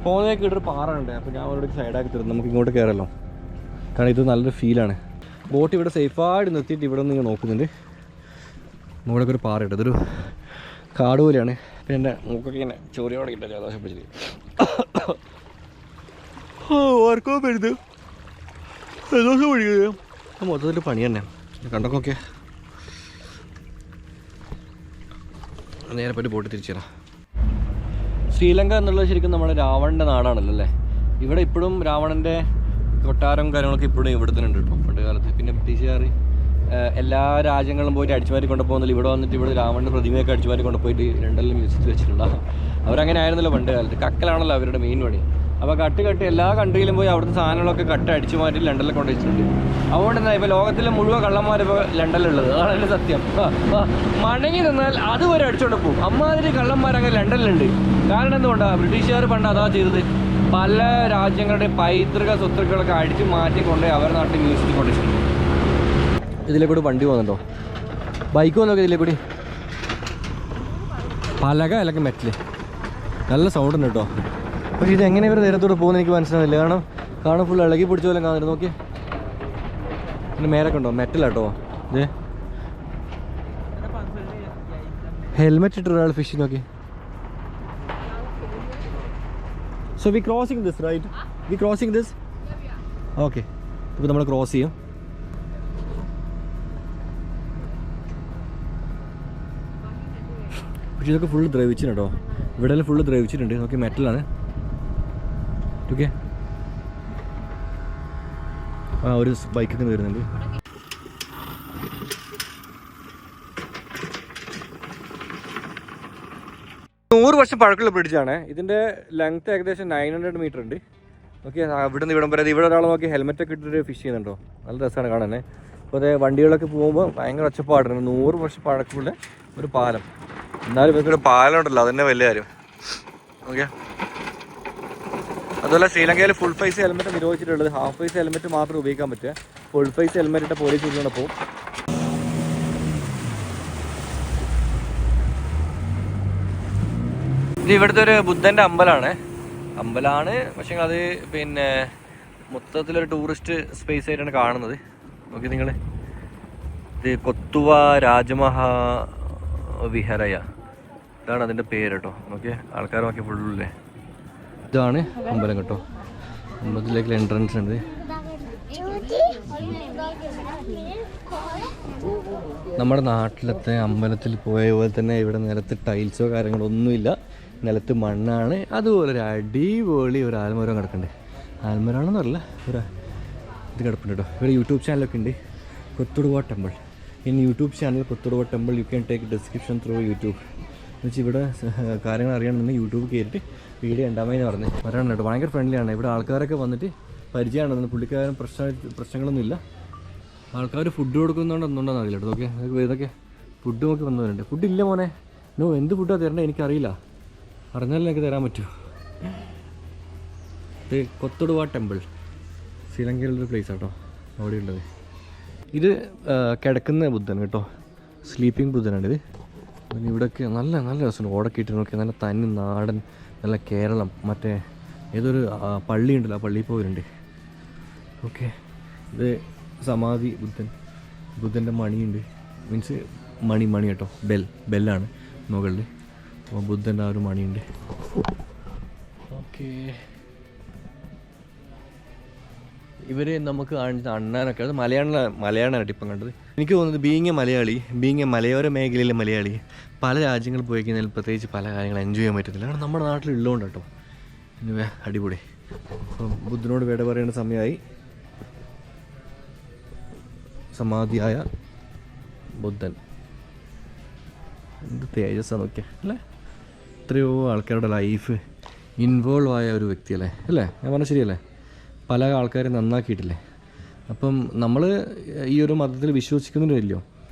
പോകുന്നതൊക്കെ ഇവിടെ ഒരു പാറ ഉണ്ട്. അപ്പോൾ ഞാൻ അവരോട് സൈഡാക്കി തരുന്നു, നമുക്ക് ഇങ്ങോട്ട് കയറല്ലോ. കാരണം ഇത് നല്ലൊരു ഫീലാണ്. ബോട്ട് ഇവിടെ സേഫായിട്ട് നിർത്തിയിട്ട് ഇവിടെ നിന്ന് ഇങ്ങനെ നോക്കുന്നുണ്ട്. മുകളിലൊക്കെ ഒരു പാറ ഉണ്ട്, ഇതൊരു കാട് പോലെയാണ്. പിന്നെ എൻ്റെ മൂക്കൊക്കെ ഇങ്ങനെ ചോറിയോടെ കിട്ടാൻ ജലദോഷം പിടിച്ചിട്ട് ഓർക്കോ വരുന്നത് ജലദോഷം പിടിക്കുന്നത്. മൊത്തത്തിൽ പണി തന്നെ കണ്ടൊക്കെ. നേരെ പോയിട്ട് ബോട്ട് തിരിച്ചു തരാം. ശ്രീലങ്ക എന്നുള്ളത് ശരിക്കും നമ്മുടെ രാവണൻ്റെ നാടാണല്ലോ അല്ലേ. ഇവിടെ ഇപ്പോഴും രാവണൻ്റെ കൊട്ടാരം കാര്യങ്ങളൊക്കെ ഇപ്പോഴും ഇവിടെ തന്നെ ഉണ്ട് കേട്ടോ പണ്ട് കാലത്ത്. പിന്നെ ബ്രിട്ടീഷുകാർ എല്ലാ രാജ്യങ്ങളും പോയിട്ട് അടിച്ചുമാരി കൊണ്ടുപോകുന്നില്ല, ഇവിടെ വന്നിട്ട് ഇവിടെ രാവണൻ്റെ പ്രതിമയൊക്കെ അടിച്ചുമാരി കൊണ്ടുപോയിട്ട് ലണ്ടനിൽ മ്യൂസിയത്തിൽ വെച്ചിട്ടുണ്ടാകും. അവരങ്ങനെ ആയിരുന്നല്ലോ പണ്ട് കാലത്ത്. കക്കലാണല്ലോ അവരുടെ മെയിൻ പണി. അപ്പോൾ കട്ട് എല്ലാ കൺട്രിയിലും പോയി അവിടുത്തെ സാധനങ്ങളൊക്കെ അടിച്ചു മാറ്റി ലണ്ടനിൽ കൊണ്ടുവച്ചിട്ടുണ്ട്. അതുകൊണ്ട് തന്നെ ഇപ്പോൾ ലോകത്തിലെ മുഴുവൻ കള്ളന്മാർ ഇപ്പോൾ ലണ്ടനിലുള്ളത്. അതാണ് എൻ്റെ സത്യം. മടങ്ങി നിന്നാൽ അതുവരെ അടിച്ചുകൊണ്ട് പോകും. അമ്മാതിരി കള്ളന്മാരങ്ങനെ ലണ്ടനിലുണ്ട്. കാരണം എന്തുകൊണ്ടാണ്? ബ്രിട്ടീഷുകാർ പണ്ട് അതാ ചെയ്തത്. പല രാജ്യങ്ങളുടെ പൈതൃക സ്വത്തുക്കളൊക്കെ അടിച്ചു മാറ്റി കൊണ്ട് അവരുടെ നാട്ടിൽ മ്യൂസിയത്തിൽ കൊണ്ടുവച്ചിട്ടുണ്ട്. ഇതിലെ കൂടി വണ്ടി പോകുന്നുണ്ടോ? ബൈക്ക് വന്നോക്കെ ഇതിലെ കൂടി. പലക അല്ലെങ്കിൽ മെറ്റല് നല്ല സൗണ്ട് ഉണ്ട് കേട്ടോ. പക്ഷേ ഇത് എങ്ങനെ ഇവർ നേരത്തോടെ പോകുന്നത് എനിക്ക് മനസ്സിലാവില്ല. കാണാൻ ഫുൾ ഇളകി പിടിച്ച പോലെ കാണുന്നുണ്ട്. നോക്കി പിന്നെ മേലൊക്കെ ഉണ്ടോ? മെറ്റലാട്ടോ ഇത്. ഹെൽമെറ്റ് ഇട്ട ഒരാൾ ഫിഷിംഗ് നോക്കി. So we crossing this, right? We crossing this? Okay. ഇപ്പോൾ നമ്മൾ ക്രോസ് ചെയ്യും. പക്ഷേ ഇതൊക്കെ ഫുള്ള് ദ്രവിച്ചിട്ടുണ്ട് കേട്ടോ. ഇവിടെ ഫുള്ള് ദ്രവിച്ചിട്ടുണ്ട്. നോക്കി മെറ്റലാണ്. ഓക്കെ. ഒരു ബൈക്കൊക്കെ വരുന്നുണ്ട്. 100 വർഷം പഴക്കമുള്ള ബ്രിഡ്ജാണ്. ഇതിൻ്റെ ലെങ്ത്ത് ഏകദേശം 900 മീറ്റർ ഉണ്ട്. ഓക്കെ. ഇവിടെ നിന്ന് ഇവിടം വരെ ഇവിടെ ഒരാൾ നോക്കി ഹെൽമെറ്റൊക്കെ ഇട്ടിട്ട് ഫിഷ് ചെയ്യുന്നുണ്ടോ. നല്ല രസമാണ് കാണാൻ. അപ്പോൾ അതേ വണ്ടികളൊക്കെ പോകുമ്പോൾ ഭയങ്കര ഒച്ചപ്പാടുണ്ട്. 100 വർഷം പഴക്കമുള്ള ഒരു പാലം. എന്നാലും ഇവർക്കൊരു പാലം ഉണ്ടല്ലോ, അതന്നെ വലിയ കാര്യം. ഓക്കെ. അതുപോലെ ശ്രീലങ്കയിൽ ഫുൾ ഫേസ് ഹെൽമെറ്റ് നിരോധിച്ചിട്ടുള്ളത്. ഹാഫ് ഫേസ് ഹെൽമെറ്റ് മാത്രം ഉപയോഗിക്കാൻ പറ്റുക. ഫുൾ ഫേസ് ഹെൽമെറ്റ് ഇട്ട പോലീസ് ഇട്ടുകൊണ്ട് പോകും. ഇത് ഇവിടുത്തെ ഒരു ബുദ്ധൻ്റെ അമ്പലമാണ്. പക്ഷേ അത് പിന്നെ മൊത്തത്തിലൊരു ടൂറിസ്റ്റ് സ്പേസ് ആയിട്ടാണ് കാണുന്നത്. നോക്കി നിങ്ങൾ. ഇത് കൊത്തുവ രാജമഹാ വിഹരയ, ഇതാണ് അതിൻ്റെ പേര് കേട്ടോ. നോക്കിയേ ആൾക്കാർ നോക്കി ഫുള്ളേ. ഇതാണ് അമ്പലം കേട്ടോ. അമ്പലത്തിലേക്ക് എൻട്രൻസ് ഉണ്ട്. നമ്മുടെ നാട്ടിലത്തെ അമ്പലത്തിൽ പോയ പോലെ തന്നെ ഇവിടെ നിലത്ത് ടൈൽസോ കാര്യങ്ങളോ ഒന്നുമില്ല. നിലത്ത് മണ്ണാണ്. അതുപോലെ ഒരു അടിപൊളി ഒരു ആൽമരം കിടക്കുന്നുണ്ട്. ആൽമരമാണെന്ന് പറയില്ല, ഒരു ഇത് കിടപ്പുണ്ട് കേട്ടോ. ഇവിടെ യൂട്യൂബ് ചാനലൊക്കെ ഉണ്ട്, Kotuduwa temple. In YouTube channel Kotuduwa temple you can take description through YouTube. എന്ന് വെച്ചാൽ ഇവിടെ കാര്യങ്ങൾ അറിയണമെന്ന് യൂട്യൂബ് കയറിയിട്ട് വീഡിയോ ഉണ്ടാമെന്ന് പറഞ്ഞ് വരണം കേട്ടോ. ഭയങ്കര ഫ്രണ്ട്ലിയാണ്. ഇവിടെ ആൾക്കാരൊക്കെ വന്നിട്ട് പരിചയമാണെന്ന്. പുള്ളിക്കാരൻ പ്രശ്നങ്ങളൊന്നുമില്ല. ആൾക്കാർ ഫുഡ് കൊടുക്കുന്നതുകൊണ്ട് ഒന്നുകൊണ്ടാന്ന് അറിയില്ല കേട്ടോ. ഓക്കെ. ഇതൊക്കെ ഫുഡ് നോക്കി വന്നവരുണ്ട്. ഫുഡില്ല മോനെ. നോ, എന്ത് ഫുഡാണ് തരേണ്ടത് എനിക്കറിയില്ല. അറിഞ്ഞാലും എനിക്ക് തരാൻ പറ്റുമോ. ഇത് കൊത്തുടുവ ടെമ്പിൾ ശ്രീലങ്കയിലുള്ളൊരു പ്ലേസ് ആട്ടോ അവിടെ ഉള്ളത്. ഇത് കിടക്കുന്ന ബുദ്ധൻ കേട്ടോ, സ്ലീപ്പിംഗ് ബുദ്ധനാണിത്. പിന്നെ ഇവിടെയൊക്കെ നല്ല നല്ല രസമുണ്ട്. ഓടൊക്കെ ഇട്ട് നോക്കി നല്ല തനി നാടൻ നല്ല കേരളം. മറ്റേ ഏതൊരു പള്ളി ഉണ്ടല്ലോ, ആ പള്ളിയിൽ പോയിട്ടുണ്ട്. ഓക്കെ. ഇത് സമാധി ബുദ്ധൻ്റെ മണിയുണ്ട്. മീൻസ് മണി കേട്ടോ, ബെല്ലാണ് മുകളിൽ. അപ്പോൾ ബുദ്ധൻ്റെ ആ ഒരു മണിയുണ്ട്. ഓക്കെ. ഇവർ നമുക്ക് അണ്ണാനൊക്കെ, അത് മലയാളമാണ് ഇപ്പം കണ്ടത്. എനിക്ക് തോന്നുന്നത് ബീങ് മലയോര മേഖലയിലെ മലയാളി പല രാജ്യങ്ങളിൽ പോയി കഴിഞ്ഞാൽ പ്രത്യേകിച്ച് പല കാര്യങ്ങൾ എൻജോയ് ചെയ്യാൻ പറ്റത്തില്ല. കാരണം നമ്മുടെ നാട്ടിലുള്ളതുകൊണ്ട് കേട്ടോ. പിന്നെ അടിപൊളി. അപ്പം ബുദ്ധനോട് വിട പറയേണ്ട സമയമായി. സമാധിയായ ബുദ്ധൻ എന്ത് തേജസ്സാണ് നോക്കിയാൽ അല്ലേ. എത്രയോ ആൾക്കാരുടെ ലൈഫ് ഇൻവോൾവ് ആയ ഒരു വ്യക്തിയല്ലേ അല്ലേ. ഞാൻ പറഞ്ഞാൽ ശരിയല്ലേ. പല ആൾക്കാരെ നന്നാക്കിയിട്ടില്ലേ. അപ്പം നമ്മൾ ഈ ഒരു മതത്തിൽ വിശ്വസിക്കുന്നില്ലല്ലോ.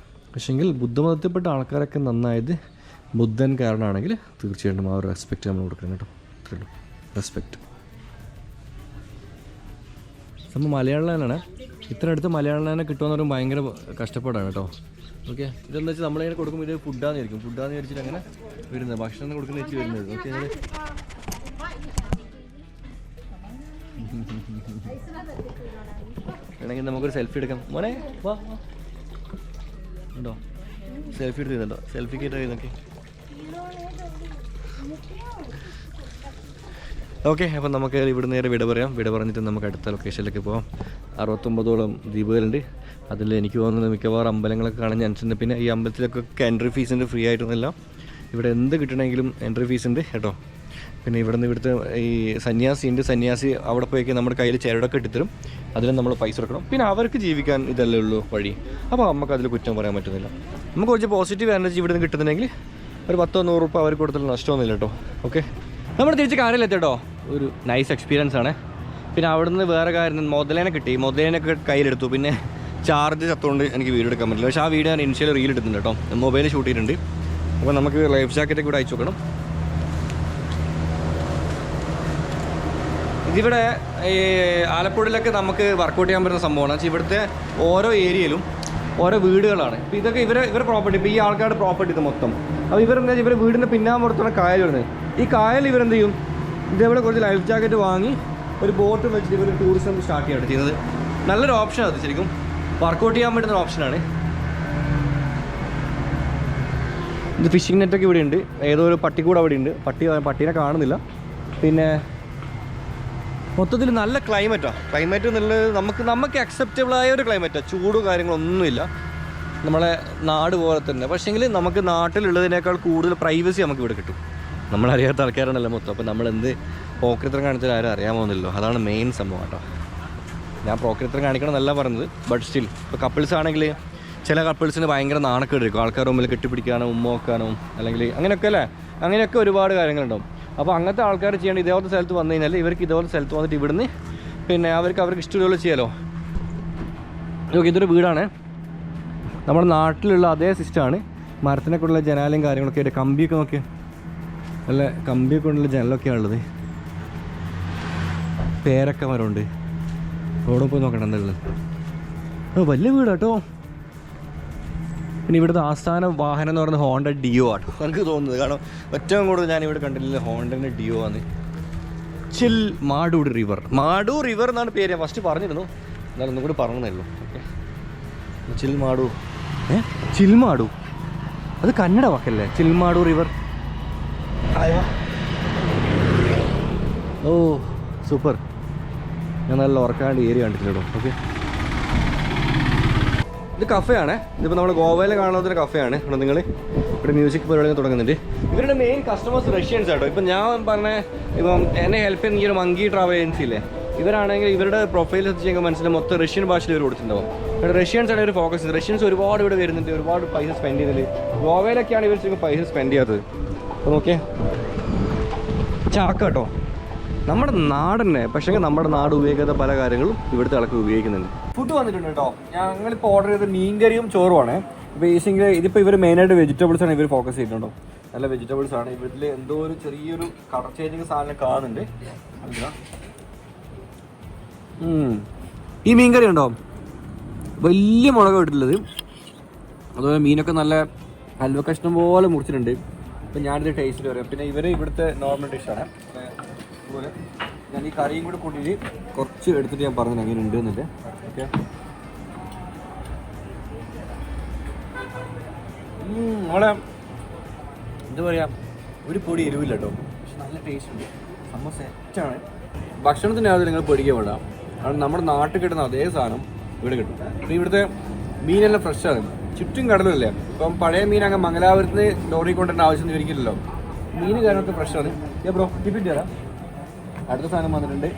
പക്ഷെങ്കിൽ ബുദ്ധമതത്തിൽപ്പെട്ട ആൾക്കാരൊക്കെ നന്നായത് ബുദ്ധൻ കാരണമാണെങ്കിൽ തീർച്ചയായിട്ടും ആ ഒരു റെസ്പെക്റ്റ് നമ്മൾ കൊടുക്കണം കേട്ടോ. അത്രയുള്ളൂ, റെസ്പെക്റ്റ്. നമ്മൾ മലയാളനാണ്. ഇത്ര അടുത്ത് മലയാളനെ കിട്ടുമെന്ന് പറയുമ്പോൾ ഭയങ്കര കഷ്ടപ്പാടാണ് കേട്ടോ. ഓക്കെ. ഇതെന്താ വെച്ചാൽ നമ്മളിങ്ങനെ കൊടുക്കുമ്പോൾ ഇത് ഫുഡാന്ന് വിചാരിച്ചിട്ട് അങ്ങനെ വരുന്നത്, ഭക്ഷണം കൊടുക്കുന്ന വെച്ച് വരുന്നത്. ഓക്കെ. വേണമെങ്കിൽ നമുക്കൊരു സെൽഫി എടുക്കാം മോനെ. വാ ഉണ്ടോ? സെൽഫി എടുത്തുണ്ടോ? സെൽഫിക്ക് ഇട്ടൊക്കെ. ഓക്കെ. അപ്പം നമുക്ക് ഇവിടെ നേരെ വിട പറഞ്ഞിട്ട് നമുക്ക് അടുത്ത ലൊക്കേഷനിലേക്ക് പോകാം. 69ഓളം ദ്വീപുകളുണ്ട്. അതിൽ എനിക്ക് തോന്നുന്നത് മിക്കവാറും അമ്പലങ്ങളൊക്കെ കാണാൻ ചാൻസുണ്ട്. പിന്നെ ഈ അമ്പലത്തിലൊക്കെ എൻട്രി ഫീസ് ഉണ്ട്, ഫ്രീ ആയിട്ടൊന്നുമില്ല. ഇവിടെ എന്ത് കിട്ടണമെങ്കിലും എൻട്രി ഫീസ് ഉണ്ട് കേട്ടോ. പിന്നെ ഇവിടുത്തെ ഈ സന്യാസി അവിടെ പോയി നമ്മുടെ കയ്യിൽ ചേരടൊക്കെ ഇട്ടിത്തരും, അതിന് നമ്മൾ പൈസ കൊടുക്കണം. പിന്നെ അവർക്ക് ജീവിക്കാൻ ഇതല്ലേ ഉള്ളൂ വഴി. അപ്പോൾ നമുക്ക് അതിൽ കുറ്റം പറയാൻ പറ്റുന്നില്ല. നമുക്ക് കുറച്ച് പോസിറ്റീവ് എനർജി ഇവിടെ നിന്ന് കിട്ടുന്നുണ്ടെങ്കിൽ ഒരു 10-100 രൂപ അവർക്ക് കൊടുത്തിട്ട് നഷ്ടമൊന്നുമില്ല കേട്ടോ. ഓക്കെ, നമ്മൾ തിരിച്ച് കാറിലെത്തിട്ടോ. ഒരു നൈസ് എക്സ്പീരിയൻസ് ആണ്. പിന്നെ അവിടെ നിന്ന് വേറെ കാര്യം മുതലേനെ കിട്ടി, മുതലേനൊക്കെ കയ്യിലെടുത്തു. പിന്നെ ചാർജ് ചത്തുകൊണ്ട് എനിക്ക് വീഡിയോ എടുക്കാൻ പറ്റില്ല. പക്ഷേ ആ വീഡിയോ ഞാൻ ഇനിഷ്യൽ റീൽ എടുക്കുന്നുണ്ട് കേട്ടോ, മൊബൈലിൽ ഷൂട്ട് ചെയ്തിട്ടുണ്ട്. അപ്പോൾ നമുക്ക് ലൈഫ് ജാക്കറ്റൊക്കെ കൂടെ അയച്ചു നോക്കണം. ഇതിവിടെ ഈ ആലപ്പുഴയിലൊക്കെ നമുക്ക് വർക്കൗട്ട് ചെയ്യാൻ പറ്റുന്ന സംഭവമാണ്. വെച്ചാൽ ഇവിടുത്തെ ഓരോ ഏരിയയിലും ഓരോ വീടുകളാണ്. ഇപ്പോൾ ഇതൊക്കെ ഇവരെ പ്രോപ്പർട്ടി, ഇപ്പോൾ ഈ ആൾക്കാരുടെ പ്രോപ്പർട്ടി ഇത് മൊത്തം. അപ്പോൾ ഇവരെന്താ ഇവർ വീടിൻ്റെ പിന്നാമ്പുറത്തുള്ള കായൽ വരുന്നത്. ഈ കായൽ ഇവരെന്ത് ചെയ്യും, ഇതേപോലെ കുറച്ച് ലൈഫ് ജാക്കറ്റ് വാങ്ങി ഒരു ബോട്ട് വെച്ചിട്ട് ഇവർ ടൂറിസം സ്റ്റാർട്ട് ചെയ്യാണ് ചെയ്യുന്നത്. നല്ലൊരു ഓപ്ഷനാണ് അത്, ശരിക്കും വർക്കൗട്ട് ചെയ്യാൻ പറ്റുന്ന ഓപ്ഷനാണ് ഇത്. ഫിഷിംഗ് നെറ്റൊക്കെ ഇവിടെ ഉണ്ട്. ഏതോ ഒരു പട്ടിക്കൂട് അവിടെ ഉണ്ട്. പട്ടീനെ കാണുന്നില്ല. പിന്നെ മൊത്തത്തിൽ നല്ല ക്ലൈമറ്റാണ്. ക്ലൈമറ്റ് എന്നുള്ളത് നമുക്ക് അക്സെപ്റ്റബിളായ ഒരു ക്ലൈമറ്റാണ്. ചൂടും കാര്യങ്ങളൊന്നുമില്ല, നമ്മളെ നാട് പോലെ തന്നെ. പക്ഷേങ്കിൽ നമുക്ക് നാട്ടിലുള്ളതിനേക്കാൾ കൂടുതൽ പ്രൈവസി നമുക്ക് ഇവിടെ കിട്ടും. നമ്മളറിയാത്ത ആൾക്കാരാണല്ലോ മൊത്തം. അപ്പോൾ നമ്മളെന്ത് പോക്കറ്റിത്തരം കാണിച്ചാൽ ആരും അറിയാൻ പോകുന്നില്ലല്ലോ. അതാണ് മെയിൻ സംഭവം കേട്ടോ. ഞാൻ പോക്കറ്റിത്തരം കാണിക്കണം എന്നല്ല പറഞ്ഞത്, ബട്ട് സ്റ്റിൽ ഇപ്പോൾ കപ്പിൾസ് ആണെങ്കിൽ ചില കപ്പിൾസിന് ഭയങ്കര നാണക്കേടായിരിക്കും. ആൾക്കാർ മുമ്പിൽ കെട്ടിപ്പിടിക്കാനോ ഉമ്മ വെക്കാനോ അല്ലെങ്കിൽ അങ്ങനെയൊക്കെ അല്ലേ, അങ്ങനെയൊക്കെ ഒരുപാട് കാര്യങ്ങളുണ്ടാവും. അപ്പോൾ അങ്ങനത്തെ ആൾക്കാർ ചെയ്യേണ്ട ഇതേപോലത്തെ സ്ഥലത്ത് വന്നു കഴിഞ്ഞാൽ ഇവർക്ക് ഇതേപോലത്തെ സ്ഥലത്ത് വന്നിട്ട് ഇവിടുന്ന് പിന്നെ അവർക്ക് ഇഷ്ടമുള്ള ചെയ്യാലോ. നോക്കി, ഇതൊരു വീടാണ്. നമ്മുടെ നാട്ടിലുള്ള അതേ സിസ്റ്റമാണ്. മരത്തിനൊക്കെയുള്ള ജനാലയും കാര്യങ്ങളൊക്കെ ആയിട്ട് കമ്പിയൊക്കെ നോക്കി, നല്ല കമ്പിയൊക്കെ ഉള്ള ജനലൊക്കെയാണ് ഉള്ളത്. പേരൊക്കെ മരമുണ്ട്. റോഡ് പോയി നോക്കണം എന്താ വലിയ വീടാട്ടോ. പിന്നെ ഇവിടുത്തെ ആസ്ഥാന വാഹനം എന്ന് പറയുന്നത് ഹോണ്ട ഡിയോ ആട്ടോ എനിക്ക് തോന്നുന്നത്. കാരണം ഏറ്റവും കൂടുതൽ ഞാനിവിടെ കണ്ടില്ല ഹോണ്ടൻ്റെ ഡിയോ ആണ്. ചിൽ മാഡൂർ റിവർ എന്നാണ് പേര്. ഞാൻ ഫസ്റ്റ് പറഞ്ഞിരുന്നു, എന്നാലും ഒന്നും കൂടി പറഞ്ഞതല്ലോ. ഓക്കെ, ചിൽമാഡു അത് കന്നഡ വാക്കല്ലേ, ചിൽമാഡു റിവർ. ഓ സൂപ്പർ. ഞാൻ നല്ല ഉറക്കാണ്ട് ഏരിയ കണ്ടിട്ടില്ലടോ. ഓക്കെ, ഇത് കഫേയാണ്. ഇതിപ്പോൾ നമ്മൾ ഗോവയിൽ കാണുന്നതൊരു കഫേയാണ്. ഇവിടെ നിങ്ങൾ ഇവിടെ മ്യൂസിക് പരിപാടികൾ തുടങ്ങുന്നുണ്ട്. ഇവരുടെ മെയിൻ കസ്റ്റമേഴ്സ് റഷ്യൻസ് ആട്ടോ. ഇപ്പം ഞാൻ പറഞ്ഞ ഇപ്പം എന്നെ ഹെൽപ്പ് ചെയ്യുന്ന ഈ ഒരു മങ്കി ട്രാവൽ ഏജൻസി ഇല്ലേ, ഇവരാണെങ്കിൽ ഇവരുടെ പ്രൊഫൈൽ ചെയ്യുമ്പോൾ മനസ്സിലായി മൊത്തം റഷ്യൻ ഭാഷയിൽ ഇവർ കൊടുത്തിട്ടുണ്ടാവും. ഇവിടെ റഷ്യൻസ് ആണ് ഇവർ ഫോക്കസ് ചെയ്യുന്നത്. റഷ്യൻസ് ഒരുപാട് ഇവിടെ വരുന്നുണ്ട്, ഒരുപാട് പൈസ സ്പെൻഡ് ചെയ്യുന്നത്. ഗോവയിലൊക്കെയാണ് ഇവർ ശരിക്കും പൈസ സ്പെൻഡ് ചെയ്യാത്തത്. അപ്പോൾ നോക്കിയേ, ചാക്ക കേട്ടോ, നമ്മുടെ നാടന്നെ. പക്ഷേ നമ്മുടെ നാട് ഉപയോഗിക്കാത്ത പല കാര്യങ്ങളും ഇവിടുത്തെ ആൾക്ക് ഉപയോഗിക്കുന്നുണ്ട്. ഫുഡ് വന്നിട്ടുണ്ട് കേട്ടോ. ഞങ്ങളിപ്പോൾ ഓർഡർ ചെയ്ത മീൻകറിയും ചോറുമാണ്. ബേസിക്കലി ഇതിപ്പോൾ ഇവർ മെയിനായിട്ട് വെജിറ്റബിൾസ് ആണ് ഇവർ ഫോക്കസ് ചെയ്തിട്ടുണ്ടോ. നല്ല വെജിറ്റബിൾസ് ആണ്. ഇവരിൽ എന്തോ ഒരു ചെറിയൊരു കളർ ചേഞ്ചിങ് സാധനം കാണുന്നുണ്ട്. ഈ മീൻകറി ഉണ്ടോ, വലിയ മുളക് ഇട്ടിട്ടുള്ളത്. അതുപോലെ മീനൊക്കെ നല്ല ഹൽവ കഷ്ണം പോലെ മുറിച്ചിട്ടുണ്ട്. അപ്പം ഞാനിത് ടേസ്റ്റിൽ പറയാം. പിന്നെ ഇവിടുത്തെ നോർമൽ ഡിഷാണ്. അതുപോലെ ഞാൻ ഈ കറിയും കൂടെ കൂട്ടിയിട്ട് കുറച്ച് എടുത്തിട്ട് ഞാൻ പറഞ്ഞു അങ്ങനെ ഉണ്ട് എന്നിട്ട്. ഓക്കെ, നമ്മളെ എന്താ പറയുക, ഒരു പൊടി എരിവില്ല കേട്ടോ, പക്ഷെ നല്ല ടേസ്റ്റ് ഉണ്ട്. സംഭവം സെറ്റാണ്. ഭക്ഷണത്തിൻ്റെ ആദ്യം നിങ്ങൾ പേടിക്കാൻ വേണ്ട. കാരണം നമ്മുടെ നാട്ടിൽ കിട്ടുന്ന അതേ സാധനം ഇവിടെ കിട്ടും. പിന്നെ ഇവിടുത്തെ മീനെല്ലാം ഫ്രഷാണ്. ചുറ്റും കടലല്ലേ. ഇപ്പം പഴയ മീൻ അങ്ങ് മംഗലാപുരത്ത് നിന്ന് ലോറി കൊണ്ടുവരേണ്ട ആവശ്യം ഇരിക്കില്ലല്ലോ. മീൻ കാര്യമൊക്കെ ഫ്രഷാണ്. ബ്രോ ടിപ്പിട്ട് തരാം. അടുത്ത സാധനം വന്നിട്ടുണ്ട്.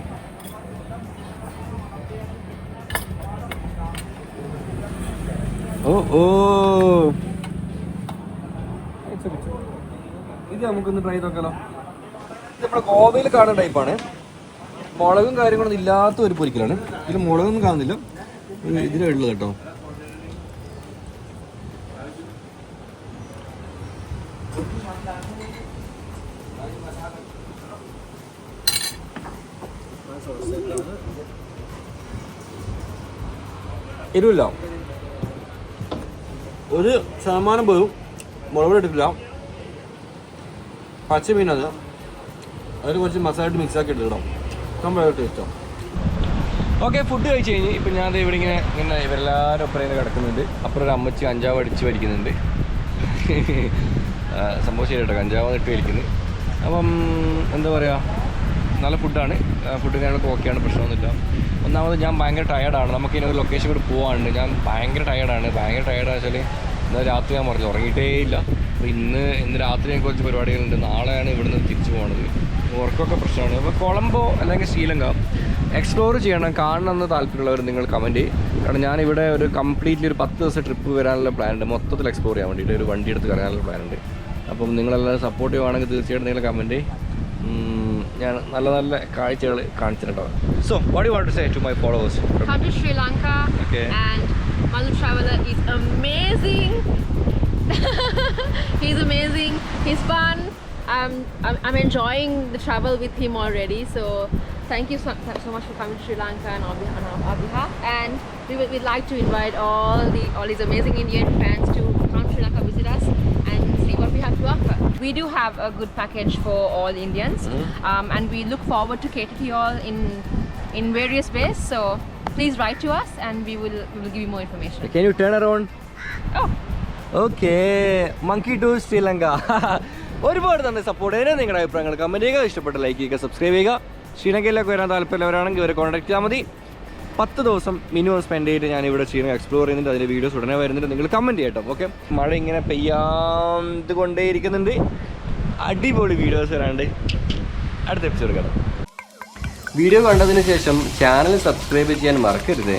ഇത് നമുക്കൊന്ന് ട്രൈ നോക്കാലോ. ഇത് നമ്മുടെ ഗോവയിൽ കാണുന്ന ടൈപ്പാണ്. മുളകും കാര്യങ്ങളൊന്നും ഇല്ലാത്ത ഒരു പൊരിക്കലാണ്. ഇതിൽ മുളകൊന്നും കാണുന്നില്ല, ഇതിലുള്ളത് കേട്ടോ. എരിവില്ല, ഒരു ശതമാനം പോലും മുളക് എടുക്കില്ല. പച്ച മീനത് അതിൽ കുറച്ച് മസാല മിക്സ് ആക്കി എടുത്തിടാം. സംഭവം ടേസ്റ്റാണ്. ഓക്കെ, ഫുഡ് കഴിച്ച് കഴിഞ്ഞ് ഇപ്പം ഞാൻ ഇവിടെ ഇങ്ങനെ ഇവരെല്ലാവരും ഒപ്പരം കിടക്കുന്നുണ്ട്. അപ്പുറം ഒരു അമ്മച്ചി കഞ്ചാവ് അടിച്ച് വലിക്കുന്നുണ്ട്. സംഭവം ശരി കേട്ടോ, കഞ്ചാവ് ഇട്ട് വലിക്കുന്നത്. അപ്പം എന്താ പറയുക, നല്ല ഫുഡാണ്. ഫുഡ് കാര്യങ്ങളൊക്കെ ഓക്കെയാണ്, പ്രശ്നമൊന്നുമില്ല. ഒന്നാമത് ഞാൻ ഭയങ്കര ടയർഡാണ്. നമുക്ക് ഇനി ഒരു ലൊക്കേഷൻ കൂടി പോകാനുണ്ട്. ഞാൻ ഭയങ്കര ടയർഡാണ്. ഭയങ്കര ടയർഡാണെന്ന് വെച്ചാൽ എന്നാൽ രാത്രി ഞാൻ പറഞ്ഞു ഉറങ്ങിയിട്ടേ ഇല്ല. അപ്പോൾ ഇന്ന് രാത്രി ഞങ്ങൾക്ക് കുറച്ച് പരിപാടികളുണ്ട്. നാളെയാണ് ഇവിടുന്ന് തിരിച്ചു പോകുന്നത്. ഉറക്കമൊക്കെ പ്രശ്നമാണ്. അപ്പോൾ കൊളംബോ അല്ലെങ്കിൽ ശ്രീലങ്ക എക്സ്പ്ലോർ ചെയ്യണം, കാണണമെന്ന് താല്പര്യമുള്ളവർ നിങ്ങൾ കമൻറ്റ് ചെയ്യും. കാരണം ഞാനിവിടെ ഒരു കംപ്ലീറ്റ്ലി ഒരു 10 ദിവസം ട്രിപ്പ് വരാനുള്ള പ്ലാൻ ഉണ്ട്. മൊത്തത്തിൽ എക്സ്പ്ലോർ ചെയ്യാൻ വേണ്ടിയിട്ട് ഒരു വണ്ടി എടുത്ത് കറങ്ങാനുള്ള പ്ലാൻ ഉണ്ട്. അപ്പം നിങ്ങളെല്ലാവരും സപ്പോർട്ട് ചെയ്യുവാണെങ്കിൽ തീർച്ചയായിട്ടും നിങ്ങൾ കമൻറ്റ് ഞാൻ നല്ല നല്ല കാഴ്ചകൾ കാണിച്ചിട്ടുണ്ടാവും. So what you want to say to my followers? Come to Sri Lanka. Okay. And Malu Traveller is amazing. He's amazing. He's fun. I'm enjoying the travel with him already. So thank you so much for coming to Sri Lanka and on our behalf. And we'd like to invite all these amazing Indian fans to come to Sri Lanka, visit us, and see what we have to offer. We do have a good package for all Indians, and we look forward to cater to you all in various ways. So please write to us, and we will give you more information. Can you turn around? Oh. Okay, monkey to Sri Lanka. ഒരുപാട് നന്ദി support ചെയ്യാൻ. നിങ്ങളുടെ അഭിപ്രായങ്ങൾ comment ചെയ്യുക, ഇഷ്ടപ്പെട്ട like ചെയ്യുക, subscribe ചെയ്യുക. ശ്രീലങ്കയിലേക്ക് വരാൻ താല്പര്യമുള്ളവരാണെങ്കിൽ ഇവരെ കോൺടാക്ട് ചെയ്താൽ മതി. 10 ദിവസം മിനിമം സ്പെൻഡ് ചെയ്തിട്ട് ഞാനിവിടെ ശ്രീലങ്ക എക്സ്പ്ലോർ ചെയ്യുന്നുണ്ട്. അതിൻ്റെ വീഡിയോസ് ഉടനെ വരുന്നുണ്ട്. നിങ്ങൾ കമൻറ്റ് ചെയ്യട്ടോ. ഓക്കെ, മഴ ഇങ്ങനെ പെയ്യാണ്ട് കൊണ്ടേയിരിക്കുന്നുണ്ട്. അടിപൊളി വീഡിയോസ് വരാണ്ട് അടുത്ത എപ്പിസോഡ് കാണാം. വീഡിയോ കണ്ടതിന് ശേഷം ചാനൽ സബ്സ്ക്രൈബ് ചെയ്യാൻ മറക്കരുത്.